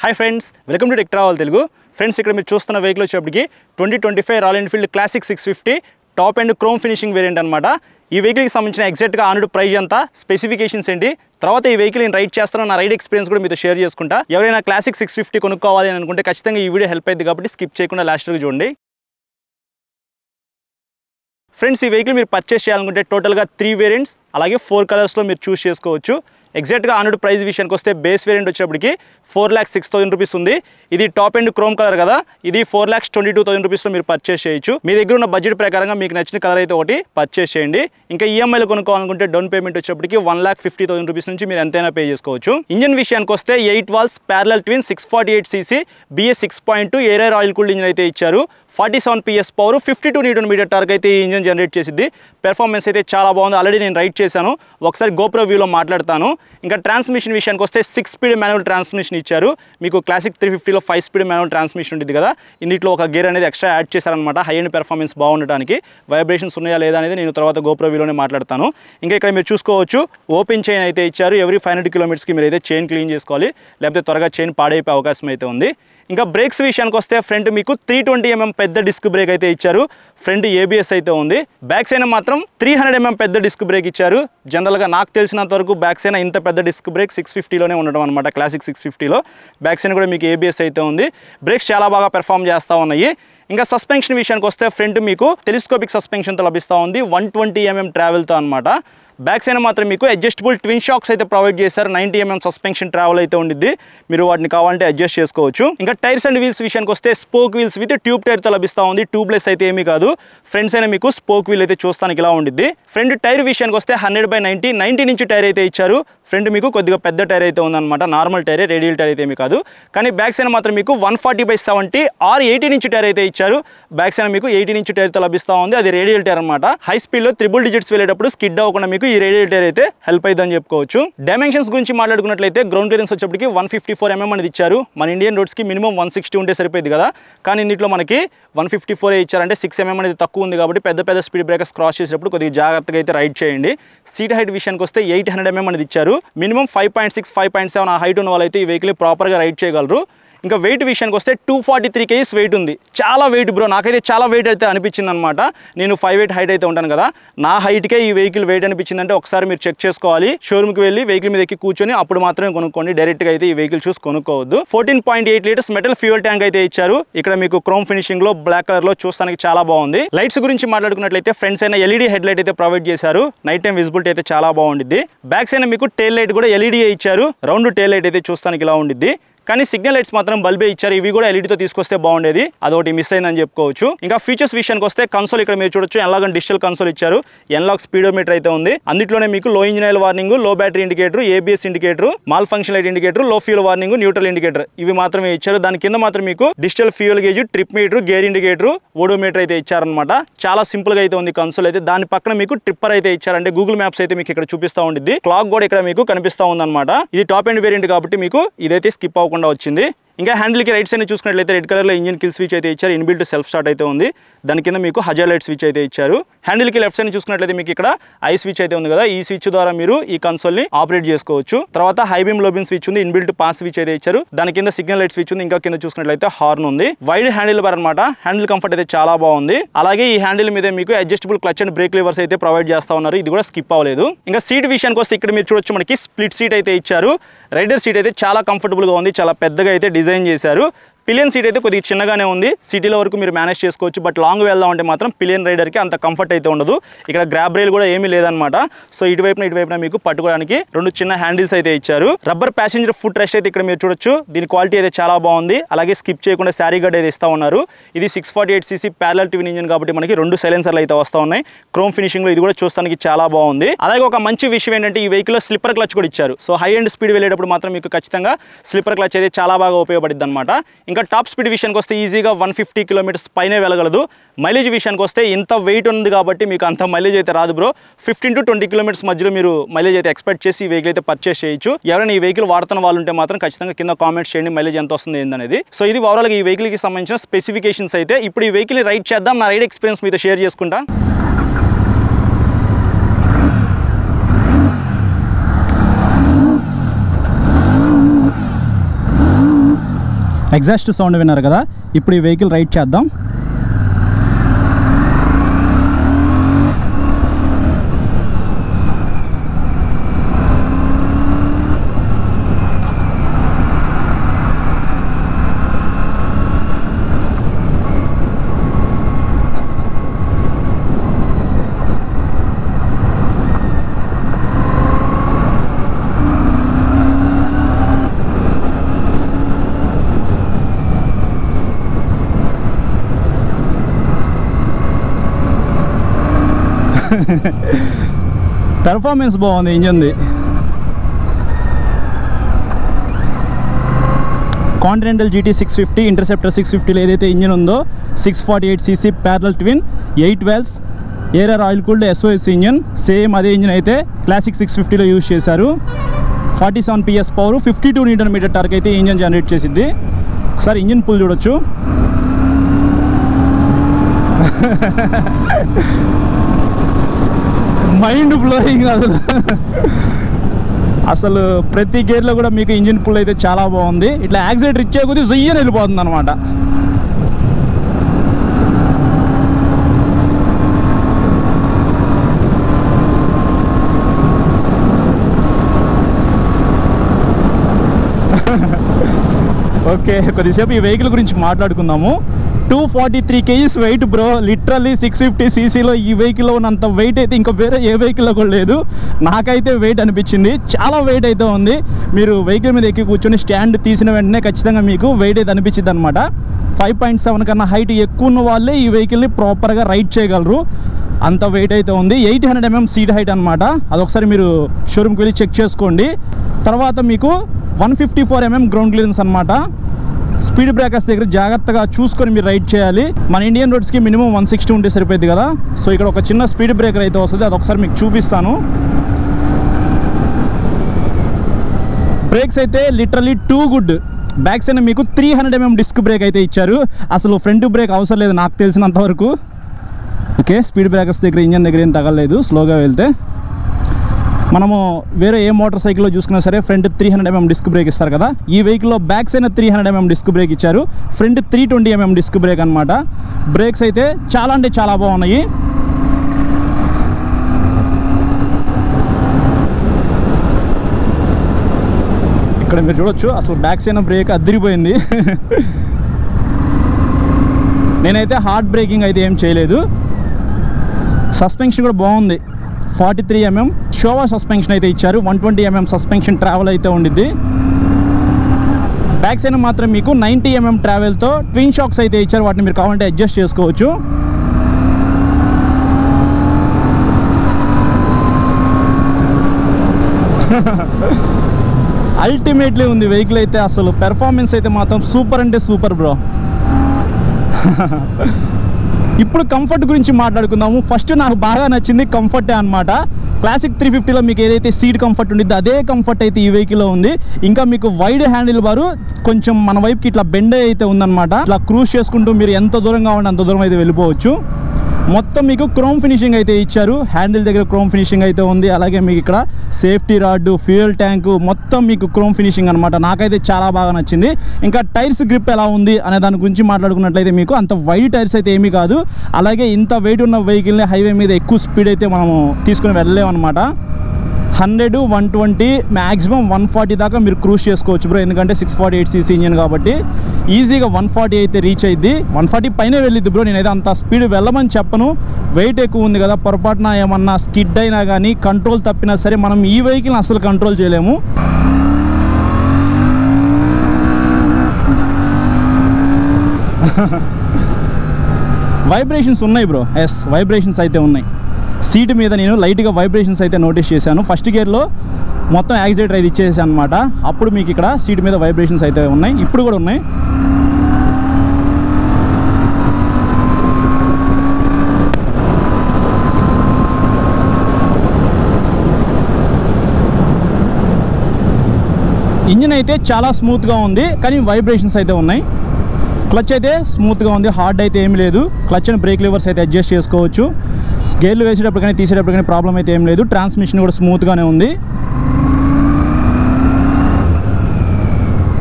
Hi friends, welcome to tech travel Telugu. Friends, ఇక్కడ మీరు చూస్తున్న వెహికల్ వచ్చేప్పటికి 2025 Royal Enfield Classic 650 top and chrome finishing variant అనమాట. ఈ వెహికల్కి సంబంధించిన ఎగ్జాక్ట్గా ఆనుడు ప్రైస్ ఎంత, స్పెసిఫికేషన్స్ ఏంటి, తర్వాత ఈ వెహికల్ నేను రైడ్ చేస్తాను, నా రైడ్ ఎక్స్పీరియన్స్ కూడా మీతో షేర్ చేసుకుంటా. ఎవరైనా క్లాసిక్ 650 కొనుక్కోవాలి అని అనుకుంటే ఖచ్చితంగా ఈ వీడియో హెల్ప్ అయింది కాబట్టి స్కిప్ చేయకుండా లాస్ట్ వరకు చూడండి. ఫ్రెండ్స్, ఈ వెహికల్ మీరు పర్చేస్ చేయాలనుకుంటే టోటల్గా 3 వేరియంట్స్ అలాగే 4 కలర్స్లో మీరు చూస్ చేసుకోవచ్చు. ఎగ్జాక్ట్గా ఆనుడు ప్రైస్ విషయానికి వస్తే బేస్ వేరియంట్ వచ్చేప్పటికి 4,06,000 రూపీస్ ఉంది. ఇది టాప్ అండ్ క్రోమ్ కలర్ కదా, ఇది 4,22,000 రూపీస్లో మీరు పర్చేస్ చేయొచ్చు. మీ దగ్గర ఉన్న బడ్జెట్ ప్రకారంగా మీకు నచ్చిన కలర్ అయితే ఒకటి పర్చేస్ చేయండి. ఇంకా ఈఎంఐలో కొనుక్కోవాలనుకుంటే డౌన్ పేమెంట్ వచ్చేప్పటికి 1,50,000 రూపీస్ నుంచి మీరు ఎంతైనా పే చేసుకోవచ్చు. ఇంజన్ విషయానికి వస్తే 8 valves parallel twin 648cc BS 6.2 air oil cooled engine అయితే ఇచ్చారు. 47 PS పవర్, 52 Nm టార్క్ అయితే ఈ ఇంజన్ జనరేట్ చేసిద్ది. పెర్ఫార్మెన్స్ అయితే చాలా బాగుంది. ఆల్రెడీ నేను రైడ్ చేశాను, ఒకసారి గోప్రో వ్యూలో మాట్లాడతాను. ఇంకా ట్రాన్స్మిషన్ విషయానికి వస్తే 6 స్పీడ్ మాన్యువల్ ట్రాన్స్మిషన్ ఇచ్చారు. మీకు క్లాసిక్ 350లో 5 స్పీడ్ మాన్యువల్ ట్రాన్స్మిషన్ ఉంటుంది కదా, ఇందులో ఒక గేర్ అనేది ఎక్స్ట్రా యాడ్ చేశారనమాట. హై అండ్ పెర్ఫార్మెన్స్ బాగుండడానికి. వైబ్రేషన్స్ ఉన్నాయా లేదా అనేది నేను తర్వాత గోప్రో వ్యూలోనే మాట్లాడతాను. ఇంకా ఇక్కడ మీరు చూసుకోవచ్చు, ఓపెన్ చైన్ అయితే ఇచ్చారు. ఎవ్రీ 500 కిలోమీటర్స్కి మీరు అయితే చైన్ క్లీన్ చేసుకోవాలి, లేకపోతే త్వరగా చైన్ పాడైపోయే అవకాశం అయితే ఉంది. ఇంకా బ్రేక్స్ విషయానికి వస్తే ఫ్రంట్ మీకు 320mm పెద్ద డిస్క్ బ్రేక్ అయితే ఇచ్చారు. ఫ్రంట్ ABS అయితే ఉంది. బ్యాక్ సైడ్ మాత్రం 300mm పెద్ద డిస్క్ బ్రేక్ ఇచ్చారు. జనరల్గా నాకు తెలిసినంత వరకు బ్యాక్ సైడ్ ఇంత పెద్ద డిస్క్ బ్రేక్ 650లోనే ఉండడం అనమాట. క్లాసిక్ 650లో బ్యాక్ సైడ్ కూడా మీకు ABS అయితే ఉంది. బ్రేక్స్ చాలా బాగా పెర్ఫామ్ చేస్తూ ఉన్నాయి. ఇంకా సస్పెన్షన్ విషయానికి వస్తే ఫ్రంట్ మీకు టెలిస్కోపిక్ సస్పెన్షన్తో లభిస్తూ ఉంది, 120mm ట్రావెల్తో అనమాట. బ్యాక్ సైడ్ మాత్రం మీకు అడ్జస్టబుల్ ట్విన్ షాక్స్ అయితే ప్రొవైడ్ చేశారు. 90mm సస్పెన్షన్ ట్రావెల్ అయితే ఉండిద్ది, మీరు వాటిని కావాలంటే అడ్జస్ట్ చేసుకోవచ్చు. ఇంకా టైర్స్ అండ్ వీల్స్ విషయానికి వస్తే స్పోక్ వీల్స్ విత్ ట్యూబ్ టైర్తో లభిస్తూ ఉంది. ట్యూబ్లెస్ అయితే ఏమీ కాదు. ఫ్రంట్స్ అయినా మీకు స్పోక్ వీల్ అయితే చూస్తానికి ఇలా ఉండిద్ది. ఫ్రంట్ టైర్ విషయానికి వస్తే 100/90 ఇంచ్ టైర్ అయితే ఇచ్చారు. ఫ్రంట్ మీకు కొద్దిగా పెద్ద టైర్ అయితే ఉందన్నమాట. నార్మల్ టైరే, రేడియల్ టైర్ అయితే ఏమీ కాదు. కానీ బ్యాక్ సైడ్ మాత్రం మీకు 140/70 ఆర్ 18 ఇంచ్ టైర్ అయితే ఇచ్చారు. బ్యాక్ సైడ్ మీకు 18 ఇంచ్ టైర్తో లభిస్తూ ఉంది. అది రేడియల్ టైర్ అనమాట. హై స్పీడ్లో 3 డిజిట్స్ వెళ్ళేటప్పుడు స్కిడ్ అవ్వకుండా మీకు ఈ రేడియల్ టైర్ అయితే హెల్ప్ అవుతుందని చెప్పుకోవచ్చు. డైమెన్షన్స్ గురించి మాట్లాడుకున్నట్లయితే గ్రౌండ్ క్లియరెన్స్ వచ్చేప్పటికి 154mm అనేది ఇచ్చారు. మన ఇండియన్ రోడ్స్కి మినిమం 160 ఉంటే సరిపోయింది కదా, కానీ ఇందులో మనకి 154 ఇచ్చారంటే 6mm అనేది తక్కువ ఉంది కాబట్టి పెద్ద పెద్ద స్పీడ్ బ్రేకర్స్ క్రాస్ చేసేటప్పుడు కొద్దిగా జాగ్రత్తగా అయితే రైడ్ చేయండి. సీట్ హైట్ విషయానికి వస్తే 800mm అనేది ఇచ్చారు. మినిమం 5.6, 5.7 ఆ హైట్ ఉన్న వాళ్ళైతే ఈ వెహికల్ ప్రాపర్గా రైడ్ చేయగలరు. ఇంకా వెయిట్ విషయానికి వస్తే 243 kgs వెయిట్ ఉంది. చాలా వెయిట్ బ్రో, నాకైతే చాలా వెయిట్ అయితే అనిపించింది అనమాట. నేను 5'8" హైట్ అయితే ఉంటాను కదా, నా హైట్కే ఈ వెహికల్ వెయిట్ అనిపించిందంటే ఒకసారి మీరు చెక్ చేసుకోవాలి. షోరూమ్కి వెళ్ళి వెహికల్ మీద ఎక్కి కూర్చొని అప్పుడు మాత్రమే కొనుక్కోండి. డైరెక్ట్గా అయితే ఈ వెహికల్ చూసి కొనుక్కోవద్దు. 14.8 లీటర్స్ మెటల్ ఫ్యూయల్ ట్యాంక్ అయితే ఇచ్చారు. ఇక్కడ మీకు క్రోమ్ ఫినిషింగ్ లో బ్లాక్ కలర్ లో చూస్తానికి చాలా బాగుంది. లైట్స్ గురించి మాట్లాడుకున్నట్లయితే front side LED head light అయితే ప్రొవైడ్ చేశారు. నైట్ టైం విజిబిలిటీ అయితే చాలా బాగుండిద్ది. బ్యాక్ సైడ్ మీకు టైల్ లైట్ కూడా LED ఇచ్చారు. రౌండ్ టైల్ లైట్ అయితే చూస్తానికి ఇలా ఉండిద్ది. కానీ సిగ్నల్ లైట్స్ మాత్రం బల్బే ఇచ్చారు. ఇవి కూడా LED తో తీసుకొస్తే బాగుండేది, అదొకటి మిస్ అయిందని చెప్పుకోవచ్చు. ఇంకా ఫీచర్స్ విషయానికి వస్తే కన్సోల్ ఇక్కడ మీరు చూడొచ్చు, ఎన్లాగ్ డిజిటల్ కన్సోల్ ఇచ్చారు. ఎన్లాగ్ స్పీడోమీటర్ అయితే ఉంది. అందులోనే మీకు లో ఇంజిన్ ఆయిల్ వార్నింగ్, లో battery indicator, ABS indicator, mall function light indicator, లో ఫ్యూల్ వార్నింగ్, న్యూట్రల్ ఇండికేటర్ ఇవి మాత్రమే ఇచ్చారు. దాని కింద మాత్రం మీకు digital fuel gauge, trip meter, gear indicator, odometer అయితే ఇచ్చారనమాట. చాలా సింపుల్ గా అయితే ఉంది కన్సోల్ అయితే. దాని పక్కన మీకు ట్రిప్పర్ అయితే ఇచ్చారంటే గూగుల్ మ్యాప్స్ అయితే మీకు ఇక్కడ చూపిస్తూ ఉండిద్ది. క్లాక్ కూడా ఇక్కడ మీకు కనిపిస్తూ ఉందన్నమాట. ఇది టాప్ ఎండ్ వేరియంట్ కాబట్టి మీకు ఇదైతే స్కిప్ అవ్వకుండా వచ్చింది. ఇంకా హ్యాండిల్కి రైట్ సైడ్ చూసుకున్నట్లయితే రెడ్ కలర్లో ఇంజిన్ కిల్ స్విచ్ అయితే ఇచ్చారు. ఇన్బిల్ట్ సెల్ఫ్ స్టార్ట్ అయితే ఉంది. దాని కింద మీకు హజార్ లైట్ స్విచ్ అయితే ఇచ్చారు. హ్యాండిల్కి లెఫ్ట్ సైడ్ చూసుకున్నట్లయితే మీకు ఇక్కడ ఐ స్విచ్ అయితే ఉంది కదా, ఈ స్విచ్ ద్వారా మీరు ఈ కన్సోల్ని ఆపరేట్ చేసుకోవచ్చు. తర్వాత హై బీమ్, లో బీమ్ స్విచ్ ఉంది. ఇన్బిల్ట్ పాస్ స్విచ్ అయితే ఇచ్చారు. దాని కింద సిగ్నల్ లైట్ స్విచ్ ఉంది. ఇంకా కింద చూసుకున్నట్లయితే హార్న్ ఉంది. వైడ్ హ్యాండిల్ బార్ అనమాట. హ్యాండిల్ కంఫర్ట్ అయితే చాలా బాగుంది. అలాగే ఈ హ్యాండిల్ మీద మీకు adjustable clutch and break levers అయితే ప్రొవైడ్ చేస్తా ఉన్నారు. ఇది కూడా స్కిప్ అవ్వలేదు. ఇంకా సీట్ విషయానికి వస్తే ఇక్కడ మీరు చూడొచ్చు, మనకి స్ప్లిట్ సీట్ అయితే ఇచ్చారు. రైడర్ సీట్ అయితే చాలా కంఫర్టబుల్గా ఉంది. చాలా పెద్దగా అయితే డిజైన్ చేశారు. పిలియన్ సీట్ అయితే కొద్దిగా చిన్నగానే ఉంది. సిటీలో వరకు మీరు మేనేజ్ చేసుకోవచ్చు. బట్ లాంగ్ వెళ్దాం అంటే మాత్రం పిలియన్ రైడర్కి అంత కంఫర్ట్ అయితే ఉండదు. ఇక్కడ గ్రాబ్ రైల్ కూడా ఏమీ లేదనమాట. సో ఇటువైపున మీకు పట్టుకోవడానికి 2 చిన్న హ్యాండిల్స్ అయితే ఇచ్చారు. రబ్బర్ ప్యాసింజర్ ఫుట్ రెస్ట్ అయితే ఇక్కడ మీరు చూడొచ్చు. దీని క్వాలిటీ అయితే చాలా బాగుంది. అలాగే స్కిప్ చేయకుండా శారీ గడ్ అయితే ఇస్తూ ఉన్నారు. ఇది 648cc ప్యారలల్ ట్విన్ ఇంజిన్ కాబట్టి మనకి 2 సైలెన్సర్లు అయితే వస్తూ ఉన్నాయి. క్రోమ్ ఫినిషింగ్ లో ఇది కూడా చూస్తానికి చాలా బాగుంది. అలాగే ఒక మంచి విషయం ఏంటంటే ఈ వెహికల్ లో స్లిప్పర్ క్లచ్ కూడా ఇచ్చారు. సో హై అండ్ స్పీడ్ వెళ్ళేటప్పుడు మాత్రం మీకు ఖచ్చితంగా స్లిప్పర్ క్లచ్ అయితే చాలా బాగా ఉపయోగపడుతుంది అనమాట. ఇంకా టాప్ స్పీడ్ విషయానికి వస్తే ఈజీగా 150 కిలోమీటర్స్ పైనే వెళ్ళగలదు. మైలేజ్ విషయానికి వస్తే ఇంత వెయిట్ ఉంది కాబట్టి మీకు అంత మైలేజ్ అయితే రాదు బ్రో. 15 to 20 కిలోమీటర్స్ మధ్యలో మీరు మైలేజ్ అయితే ఎక్స్పెక్ట్ చేసి ఈ వెహికల్ అయితే పర్చేస్ చేయొచ్చు. ఎవరైనా ఈ వెహికల్ వాడుతున్న వాళ్ళు ఉంటే మాత్రం ఖచ్చితంగా కింద కామెంట్స్ చేయండి మైలేజ్ ఎంత వస్తుంది ఏందనేది. సో ఇది ఓవరాల్గా ఈ వెహికల్కి సంబంధించిన స్పెసిఫికేషన్స్ అయితే. ఇప్పుడు ఈ వెహికల్ని రైడ్ చేద్దాం, నా రైడ్ ఎక్స్పీరియన్స్ మీతో షేర్ చేసుకుంటా. ఎగ్జాస్ట్ సౌండ్ విన్నారు కదా, ఇప్పుడు ఈ వెహికల్ రైడ్ చేద్దాం. పెర్ఫార్మెన్స్ బాగుంది ఇంజన్ది. కాంటినెంటల్ GT 650 ఇంటర్సెప్టర్ 650లో ఏదైతే ఇంజన్ ఉందో 648cc parallel twin 8 valves air oil cooled SOS engine, same అదే ఇంజన్ అయితే క్లాసిక్ 650లో యూజ్ చేశారు. 47 PS పవర్, 52 Nm టార్క్ అయితే ఇంజన్ జనరేట్ చేసింది. ఒకసారి ఇంజన్ పుల్ చూడొచ్చు. మైండ్ బ్లోయింగ్ అసలు ప్రతి గేర్లో కూడా మీకు ఇంజిన్ పుల్ అయితే చాలా బాగుంది. ఇట్లా యాక్సిడెంట్ ఇచ్చే కొద్దీ జయ్యని వెళ్ళిపోతుంది అనమాట. ఓకే, కొద్దిసేపు ఈ వెహికల్ గురించి మాట్లాడుకుందాము. 243 kgs wait bro, literally 650cc ఈ వెహికల్లో ఉన్నంత వెయిట్ అయితే ఇంకా వేరే ఏ వెహికల్లో కూడా లేదు. నాకైతే వెయిట్ అనిపించింది, చాలా వెయిట్ అయితే ఉంది. మీరు వెహికల్ మీద ఎక్కి కూర్చొని స్టాండ్ తీసిన వెంటనే ఖచ్చితంగా మీకు వెయిట్ అయితే అనిపించింది అనమాట. 5.7 కన్నా హైట్ ఎక్కువ ఉన్న వాళ్ళే ఈ వెహికల్ని ప్రాపర్గా రైడ్ చేయగలరు, అంత వెయిట్ అయితే ఉంది. 800 mm సీట్ హైట్ అనమాట. అదొకసారి మీరు షోరూమ్కి వెళ్ళి చెక్ చేసుకోండి. తర్వాత మీకు 154 mm గ్రౌండ్ క్లియరెన్స్ అనమాట. స్పీడ్ బ్రేకర్స్ దగ్గర జాగ్రత్తగా చూసుకొని మీరు రైడ్ చేయాలి. మన ఇండియన్ రోడ్స్కి మినిమం 160 ఉంటే సరిపోయింది కదా. సో ఇక్కడ ఒక చిన్న స్పీడ్ బ్రేకర్ అయితే వస్తుంది, అదొకసారి మీకు చూపిస్తాను. బ్రేక్స్ అయితే literally too good. Back side మీకు 300 mm డిస్క్ బ్రేక్ అయితే ఇచ్చారు. అసలు ఫ్రంట్ బ్రేక్ అవసరం లేదు నాకు తెలిసినంత వరకు. ఓకే, స్పీడ్ బ్రేకర్స్ దగ్గర ఇంజన్ దగ్గర ఏం తగలలేదు. స్లోగా వెళ్తే మనము వేరే ఏ మోటార్ సైకిల్లో చూసుకున్నా సరే ఫ్రంట్ 300 mm డిస్క్ బ్రేక్ ఇస్తారు కదా. ఈ వెహికల్లో back side 300 mm disc brake ఇచ్చారు, ఫ్రంట్ 320 mm డిస్క్ బ్రేక్ అనమాట. బ్రేక్స్ అయితే చాలా అంటే చాలా బాగున్నాయి. ఇక్కడ మీరు చూడొచ్చు, అసలు బ్యాక్ సైడ్ బ్రేక్ అదిరిపోయింది. నేనైతే హార్డ్ బ్రేకింగ్ అయితే ఏం చేయలేదు. సస్పెన్షన్ కూడా బాగుంది, 43 mm షోవా సస్పెన్షన్ అయితే ఇచ్చారు. 120 mm సస్పెన్షన్ ట్రావెల్ అయితే ఉండిద్ది. బ్యాక్ సైడ్ మాత్రం మీకు 90 mm ట్రావెల్తో ట్విన్ షాక్స్ అయితే ఇచ్చారు. వాటిని మీరు కావాలంటే అడ్జస్ట్ చేసుకోవచ్చు. అల్టిమేట్లీ ఉంది వెహికల్ అయితే. అసలు పెర్ఫార్మెన్స్ అయితే మాత్రం సూపర్ అంటే సూపర్ బ్రో. ఇప్పుడు కంఫర్ట్ గురించి మాట్లాడుకుందాము. ఫస్ట్ నాకు బాగా నచ్చింది కంఫర్టే అనమాట. క్లాసిక్ 350లో మీకు ఏదైతే సీట్ కంఫర్ట్ ఉండిద్దో అదే కంఫర్ట్ అయితే ఈ వెహికల్లో ఉంది. ఇంకా మీకు వైడ్ హ్యాండిల్ బారు కొంచెం మన వైపుకి ఇట్లా బెండ్ అయితే ఉందన్నమాట. ఇట్లా క్రూజ్ చేసుకుంటూ మీరు ఎంత దూరం కావాలంటే అంత దూరం అయితే వెళ్ళిపోవచ్చు. మొత్తం మీకు క్రోమ్ ఫినిషింగ్ అయితే ఇచ్చారు. హ్యాండిల్ దగ్గర క్రోమ్ ఫినిషింగ్ అయితే ఉంది. అలాగే మీకు ఇక్కడ సేఫ్టీ రాడ్, ఫ్యూయల్ ట్యాంకు మొత్తం మీకు క్రోమ్ ఫినిషింగ్ అనమాట. నాకైతే చాలా బాగా నచ్చింది. ఇంకా టైర్స్ గ్రిప్ ఎలా ఉంది అనే దాని గురించి మాట్లాడుకున్నట్లయితే మీకు అంత వైడ్ టైర్స్ అయితే ఏమీ కాదు. అలాగే ఇంత వెయిట్ ఉన్న వెహికల్ని హైవే మీద ఎక్కువ స్పీడ్ అయితే మనము తీసుకుని వెళ్ళలేమన్నమాట. 100, 120 మ్యాక్సిమం 140 దాకా మీరు క్రూజ్ చేసుకోవచ్చు బ్రో. ఎందుకంటే 648cc ఇంజన్ కాబట్టి ఈజీగా 140 అయితే రీచ్ అయ్యిద్ది. 140 పైనే వెళ్ళిద్ది బ్రో. నేనైతే అంత స్పీడ్ వెళ్ళమని చెప్పను, వెయిట్ ఎక్కువ ఉంది కదా. పొరపాటున ఏమన్నా స్కిడ్ అయినా కానీ కంట్రోల్ తప్పినా సరే మనం ఈ వెహికల్ని అసలు కంట్రోల్ చేయలేము. వైబ్రేషన్స్ ఉన్నాయి బ్రో. ఎస్, వైబ్రేషన్స్ అయితే ఉన్నాయి. సీట్ మీద నేను లైట్గా వైబ్రేషన్స్ అయితే నోటీస్ చేశాను. ఫస్ట్ గేర్లో మొత్తం యాక్సిలేటర్ అయితే ఇచ్చేసాను అనమాట. అప్పుడు మీకు ఇక్కడ సీట్ మీద వైబ్రేషన్స్ అయితే ఉన్నాయి, ఇప్పుడు కూడా ఉన్నాయి. ఇంజిన్ అయితే చాలా స్మూత్గా ఉంది, కానీ వైబ్రేషన్స్ అయితే ఉన్నాయి. క్లచ్ అయితే స్మూత్గా ఉంది, హార్డ్ అయితే ఏమి లేదు. క్లచ్ అండ్ బ్రేక్ లివర్స్ అయితే అడ్జస్ట్ చేసుకోవచ్చు. గేర్లు వేసేటప్పుడు కానీ తీసేటప్పుడు కానీ ప్రాబ్లం అయితే ఏం లేదు. ట్రాన్స్మిషన్ కూడా స్మూత్గానే ఉంది.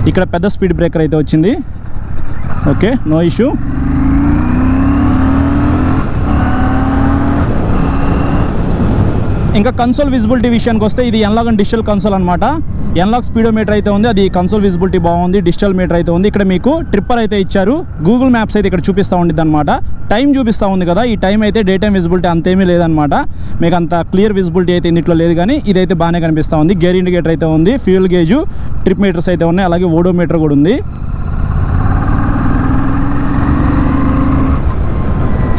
ఇక్కడ పెద్ద స్పీడ్ బ్రేకర్ అయితే వచ్చింది. Okay, no issue. ఇంకా కన్సోల్ విజిబిలిటీ విషయానికి వస్తే ఇది ఎన్లాగ్ అండ్ డిజిటల్ కన్సోల్ అనమాట. ఎన్లాగ్ స్పీడోమీటర్ అయితే ఉంది, అది కన్సోల్ విజిబిలిటీ బాగుంది. డిజిటల్ మీటర్ అయితే ఉంది. ఇక్కడ మీకు ట్రిప్పర్ అయితే ఇచ్చారు. గూగుల్ మ్యాప్స్ అయితే ఇక్కడ చూపిస్తూ ఉండిద్ది అనమాట. టైం చూపిస్తూ ఉంది కదా, ఈ టైం అయితే డే టైం విజిబిలిటీ అంతేమీ లేదనమాట. మీకు అంత క్లియర్ విజిబిలిటీ అయితే ఇందులో లేదు, కానీ ఇదైతే బాగానే కనిపిస్తూ ఉంది. గేర్ ఇండికేటర్ అయితే ఉంది, ఫ్యూయల్ గేజు, ట్రిప్ మీటర్స్ అయితే ఉన్నాయి, అలాగే ఓడోమీటర్ కూడా ఉంది.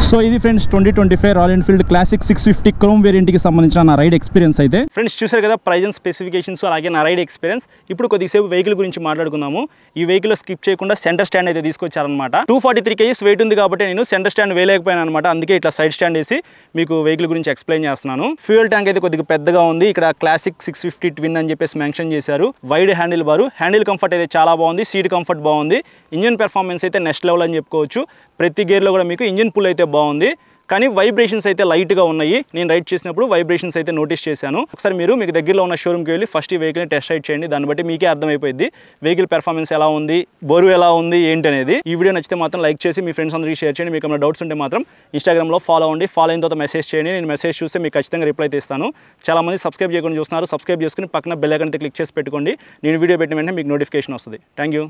సో ఇది friends 2025 Royal Enfield Classic 650 chrome వేరియంట్కి సంబంధించిన నా రైడ్ ఎక్స్పీరియన్స్ అయితే. ఫ్రెండ్స్ చూసారు కదా ప్రైజ్ అండ్ స్పెసిఫికేషన్స్, అలాగే నా రైడ్ ఎక్స్పీరియన్స్. ఇప్పుడు కొద్దిసేపు వెహికల్ గురించి మాట్లాడుకుందాము. ఈ వెహికల్ స్కిప్ చేయకుండా సెంటర్ స్టాండ్ అయితే తీసుకొచ్చారనమాట. 243 kgs వెయిట్ ఉంది కాబట్టి నేను సెంటర్ స్టాండ్ వేయలేకపోయాను అనమాట. అందుకే ఇట్లా సైడ్ స్టాండ్ వేసి మీకు వెహికల్ గురించి ఎక్స్ప్లెయిన్ చేస్తున్నాను. ఫ్యూయల్ ట్యాంక్ అయితే కొద్దిగా పెద్దగా ఉంది. ఇక్కడ క్లాసిక్ 650 ట్విన్ అని చెప్పేసి మెన్షన్ చేశారు. వైడ్ హ్యాండిల్ బారు, హ్యాండిల్ కంఫర్ట్ అయితే చాలా బాగుంది, సీట్ కంఫర్ట్ బాగుంది. ఇంజిన్ పెర్ఫార్మెన్స్ అయితే నెక్స్ట్ లెవెల్ అని చెప్పుకోవచ్చు. ప్రతి గేర్లో కూడా మీకు ఇంజిన్ పుల్ అయితే బాగుంది, కానీ వైబ్రేషన్స్ అయితే లైట్గా ఉన్నాయి. నేను రైడ్ చేసినప్పుడు వైబ్రేషన్స్ అయితే నోటీస్ చేశాను. ఒకసారి మీకు దగ్గరలో ఉన్న షోరూమ్కి వెళ్ళి ఫస్ట్ ఈ వెహికల్ని టెస్ట్ రైడ్ చేయండి. దాన్ని బట్టి మీకే అర్థమైపోయింది వెహికల్ పెర్ఫార్మెన్స్ ఎలా ఉంది, బరువు ఎలా ఉంది ఏంటి అనేది. ఈ వీడియో నచ్చితే మాత్రం లైక్ చేసి మీ ఫ్రెండ్స్ అందరికీ షేర్ చేయండి. మీకు ఏమైనా డౌట్స్ ఉంటే మాత్రం ఇన్స్టాగ్రామ్లో ఫాలో అవ్వండి. ఫాలో అయిన తర్వాత మెసేజ్ చేయండి. నేను మెసేజ్ చూస్తే మీకు ఖచ్చితంగా రిప్లై ఇస్తాను. చాలా మంది సబ్స్క్రైబ్ చేయకుండా చూస్తున్నారు. సబ్స్క్రైబ్ చేసుకుని పక్కన బెల్ ఐకాన్ క్లిక్ చేసి పెట్టుకోండి. నేను వీడియో పెట్టిన వెంటనే మీకు నోటిఫికేషన్ వస్తుంది. Thank you.